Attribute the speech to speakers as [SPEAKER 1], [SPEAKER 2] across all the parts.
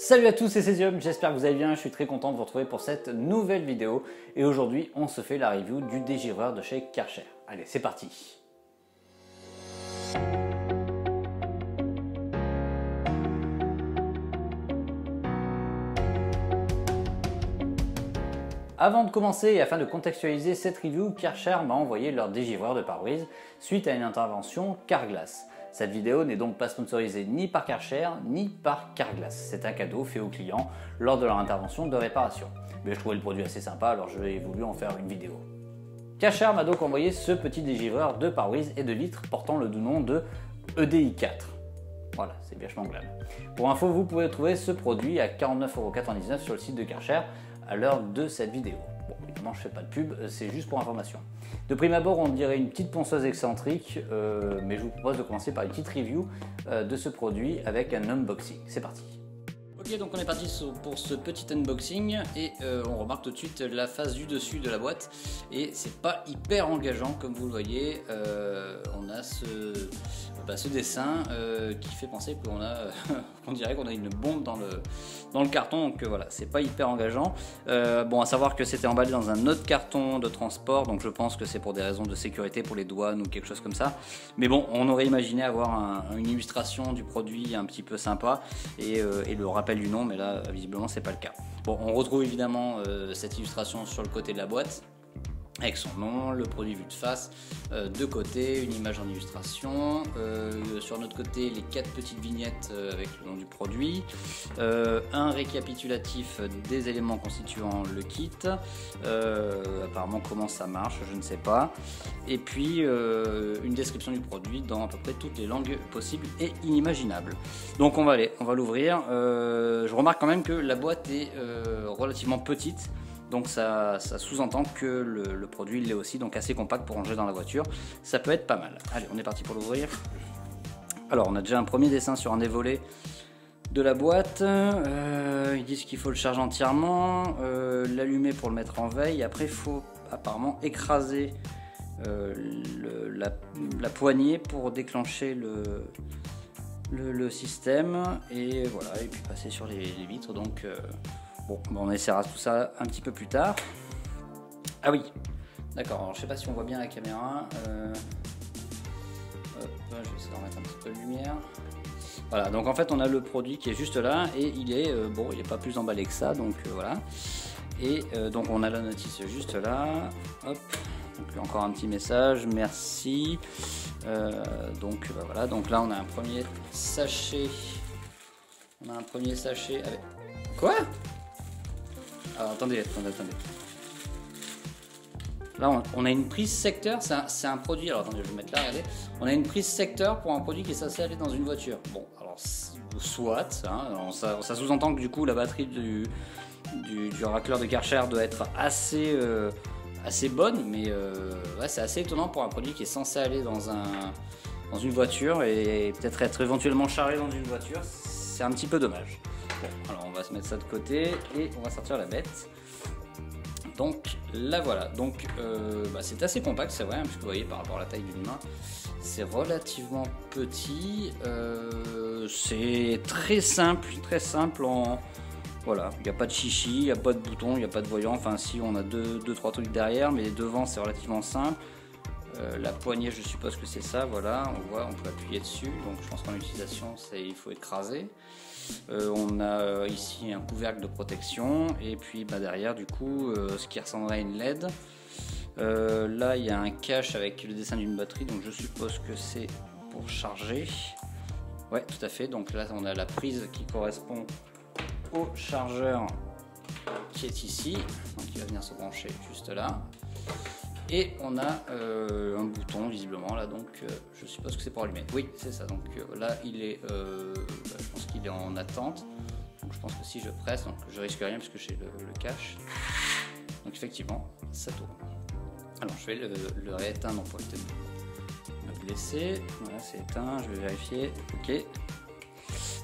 [SPEAKER 1] Salut à tous, c'est Césium, j'espère que vous allez bien, je suis très content de vous retrouver pour cette nouvelle vidéo. Et aujourd'hui, on se fait la review du dégireur de chez Karcher. Allez, c'est parti. Avant de commencer et afin de contextualiser cette review, Karcher m'a envoyé leur dégiveur de pare-brise suite à une intervention Carglass. Cette vidéo n'est donc pas sponsorisée ni par Karcher ni par Carglass. C'est un cadeau fait aux clients lors de leur intervention de réparation. Mais je trouvais le produit assez sympa, alors j'ai voulu en faire une vidéo. Karcher m'a donc envoyé ce petit dégiveur de pare-brise et de vitres portant le doux nom de EDI4. Voilà, c'est vachement glam. Pour info, vous pouvez trouver ce produit à 49,99 € sur le site de Karcher à l'heure de cette vidéo. Bon, évidemment, je ne fais pas de pub, c'est juste pour information. De prime abord, on dirait une petite ponceuse excentrique, mais je vous propose de commencer par une petite review de ce produit avec un unboxing. C'est parti. Ok, donc on est parti pour ce petit unboxing et on remarque tout de suite la face du dessus de la boîte et c'est pas hyper engageant comme vous le voyez. On a ce dessin qui fait penser qu'on dirait qu'on a une bombe dans le carton, donc voilà, c'est pas hyper engageant. Bon, à savoir que c'était emballé dans un autre carton de transport, donc je pense que c'est pour des raisons de sécurité pour les douanes ou quelque chose comme ça. Mais bon, on aurait imaginé avoir une illustration du produit un petit peu sympa et le rappel du nom, mais là visiblement c'est pas le cas. Bon, on retrouve évidemment cette illustration sur le côté de la boîte avec son nom, le produit vu de face, de côté, une image en illustration, sur notre côté les 4 petites vignettes avec le nom du produit, un récapitulatif des éléments constituant le kit, apparemment comment ça marche, je ne sais pas, et puis une description du produit dans à peu près toutes les langues possibles et inimaginables. Donc on va l'ouvrir. Je remarque quand même que la boîte est relativement petite. Donc ça sous-entend que le produit l'est aussi, donc assez compact pour ranger dans la voiture. Ça peut être pas mal. Allez, on est parti pour l'ouvrir. Alors, on a déjà un premier dessin sur un des volets de la boîte. Ils disent qu'il faut le charger entièrement, l'allumer pour le mettre en veille. Après, il faut apparemment écraser la poignée pour déclencher le système. Et voilà, et puis passer sur les vitres. Donc... Bon, on essaiera tout ça un petit peu plus tard. Ah oui, d'accord, alors je sais pas si on voit bien la caméra. Hop, je vais essayer de remettre un petit peu de lumière. Voilà, donc en fait on a le produit qui est juste là et il est, bon, il n'est pas plus emballé que ça, donc voilà. Et donc on a la notice juste là. Hop, donc encore un petit message, merci. Donc bah, voilà, donc là on a un premier sachet. On a un premier sachet avec... Quoi ? Alors attendez. Là, on a une prise secteur, c'est un produit, alors attendez, je vais mettre là, regardez. On a une prise secteur pour un produit qui est censé aller dans une voiture. Bon, alors, soit, hein, ça sous-entend que du coup, la batterie du racleur de Karcher doit être assez bonne, mais ouais, c'est assez étonnant pour un produit qui est censé aller dans une voiture et peut-être être éventuellement chargé dans une voiture. C'est un petit peu dommage. Bon, alors on va se mettre ça de côté et on va sortir la bête. Donc là voilà, donc c'est assez compact, c'est vrai, hein, puisque vous voyez par rapport à la taille d'une main, c'est relativement petit. C'est très simple voilà, il n'y a pas de chichi, il n'y a pas de bouton, il n'y a pas de voyant, enfin si on a deux, trois trucs derrière, mais devant c'est relativement simple. La poignée, je suppose que c'est ça, voilà, on voit, on peut appuyer dessus, donc je pense qu'en utilisation, il faut écraser. On a ici un couvercle de protection, et puis derrière, du coup, ce qui ressemblerait à une LED. Là, il y a un cache avec le dessin d'une batterie, donc je suppose que c'est pour charger. Ouais, tout à fait, donc là, on a la prise qui correspond au chargeur qui est ici, donc il va venir se brancher juste là. Et on a un bouton visiblement là, donc je suppose que c'est pour allumer. Oui, c'est ça. Donc là, il est, je pense qu'il est en attente. Donc je pense que si je presse, donc je risque rien puisque j'ai le cache. Donc effectivement, ça tourne. Alors je vais le rééteindre pour éviter de me blesser. Voilà, c'est éteint. Je vais vérifier. Ok.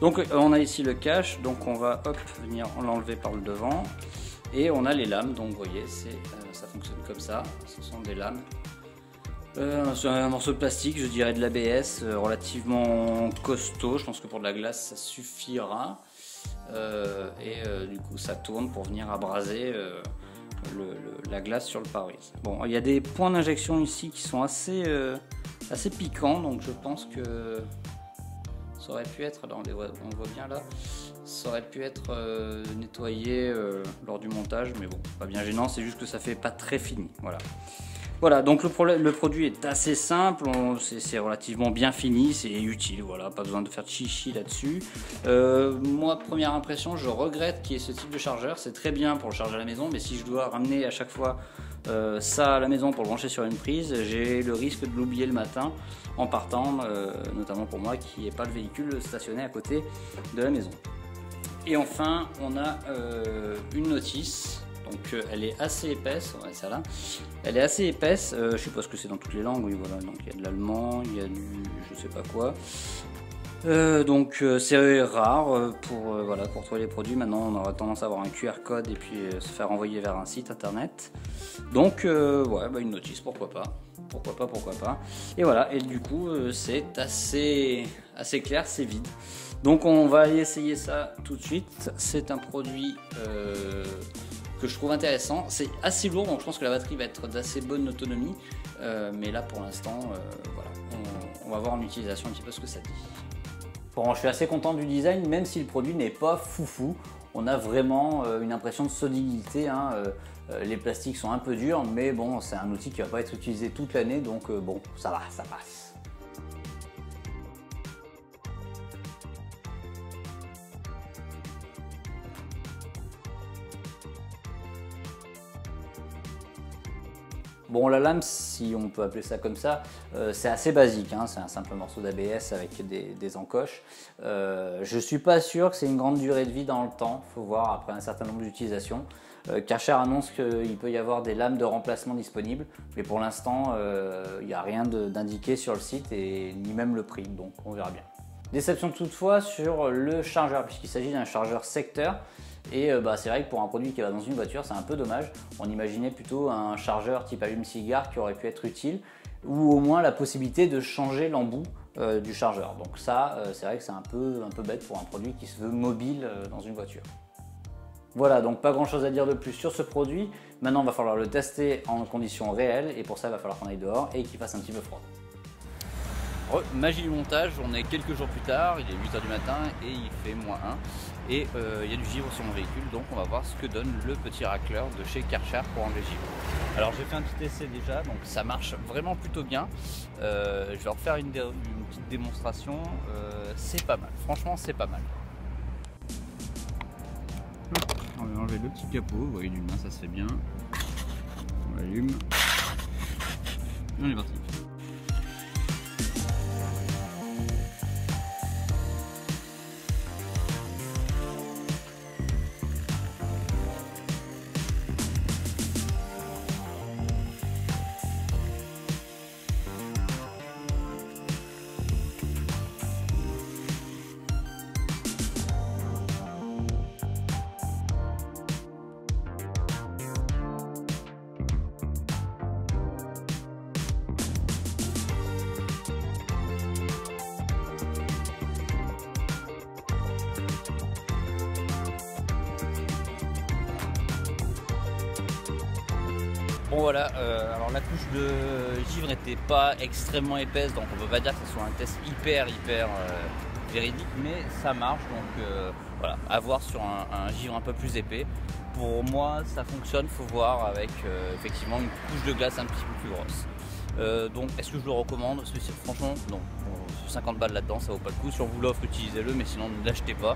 [SPEAKER 1] Donc on a ici le cache. Donc on va venir l'enlever par le devant. Et on a les lames, donc vous voyez, ça fonctionne comme ça, ce sont des lames. C'est un morceau de plastique, je dirais de l'ABS, relativement costaud, je pense que pour de la glace ça suffira. Du coup ça tourne pour venir abraser la glace sur le pare-brise. Bon, il y a des points d'injection ici qui sont assez piquants, donc je pense que ça aurait pu être, là on le voit bien là, ça aurait pu être nettoyé lors du montage, mais bon, pas bien gênant, c'est juste que ça fait pas très fini, voilà. Voilà, donc le produit est assez simple, c'est relativement bien fini, c'est utile, voilà, pas besoin de faire de chichi là-dessus. Moi, première impression, je regrette qu'il y ait ce type de chargeur, c'est très bien pour le charger à la maison, mais si je dois ramener à chaque fois ça à la maison pour le brancher sur une prise, j'ai le risque de l'oublier le matin en partant, notamment pour moi qui n'ai pas le véhicule stationné à côté de la maison. Et enfin, on a une notice. Donc elle est assez épaisse, ouais, ça là. Elle est assez épaisse, je suppose que c'est dans toutes les langues, oui voilà, donc il y a de l'allemand, il y a du je sais pas quoi. Donc c'est rare voilà, pour trouver les produits. Maintenant on aura tendance à avoir un QR code et puis se faire envoyer vers un site internet. Donc ouais, bah, une notice, pourquoi pas. Pourquoi pas. Et voilà, et du coup c'est assez clair, c'est vide. Donc on va aller essayer ça tout de suite. C'est un produit que je trouve intéressant. C'est assez lourd, donc je pense que la batterie va être d'assez bonne autonomie. Mais là pour l'instant, voilà, on va voir en utilisation un petit peu ce que ça dit. Bon, je suis assez content du design, même si le produit n'est pas foufou. On a vraiment une impression de solidité, hein. Les plastiques sont un peu durs, mais bon, c'est un outil qui ne va pas être utilisé toute l'année, donc bon, ça va, ça passe. Bon, la lame, si on peut appeler ça comme ça, c'est assez basique, hein, c'est un simple morceau d'ABS avec des encoches. Je ne suis pas sûr que c'est une grande durée de vie dans le temps, il faut voir après un certain nombre d'utilisations. Karcher annonce qu'il peut y avoir des lames de remplacement disponibles, mais pour l'instant, il n'y a rien d'indiqué sur le site et ni même le prix, donc on verra bien. Déception toutefois sur le chargeur, puisqu'il s'agit d'un chargeur secteur. Et c'est vrai que pour un produit qui va dans une voiture, c'est un peu dommage. On imaginait plutôt un chargeur type allume-cigare qui aurait pu être utile, ou au moins la possibilité de changer l'embout du chargeur. Donc ça, c'est vrai que c'est un peu bête pour un produit qui se veut mobile dans une voiture. Voilà, donc pas grand chose à dire de plus sur ce produit. Maintenant, il va falloir le tester en conditions réelles, et pour ça, il va falloir qu'on aille dehors et qu'il fasse un petit peu froid. Magie du montage, on est quelques jours plus tard, il est 8 h du matin et il fait -1 et il y a du givre sur mon véhicule, donc on va voir ce que donne le petit racleur de chez Karcher pour enlever le givre. Alors j'ai fait un petit essai déjà, donc ça marche vraiment plutôt bien. Je vais refaire une petite démonstration, c'est pas mal, franchement c'est pas mal. On va enlever le petit capot, vous voyez d'une main ça se fait bien. On allume et on est parti. Bon voilà, alors la couche de givre n'était pas extrêmement épaisse, donc on peut pas dire que ce soit un test hyper véridique, mais ça marche, donc voilà, à voir sur un givre un peu plus épais. Pour moi ça fonctionne, faut voir avec effectivement une couche de glace un petit peu plus grosse. Donc est-ce que je le recommande? Franchement non, 50 balles là-dedans ça vaut pas le coup. Si on vous l'offre, utilisez-le, mais sinon ne l'achetez pas.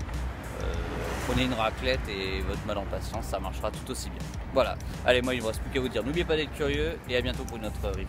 [SPEAKER 1] Prenez une raclette et votre mal en patience, ça marchera tout aussi bien. Voilà, allez, moi il ne me reste plus qu'à vous dire, n'oubliez pas d'être curieux et à bientôt pour une autre review.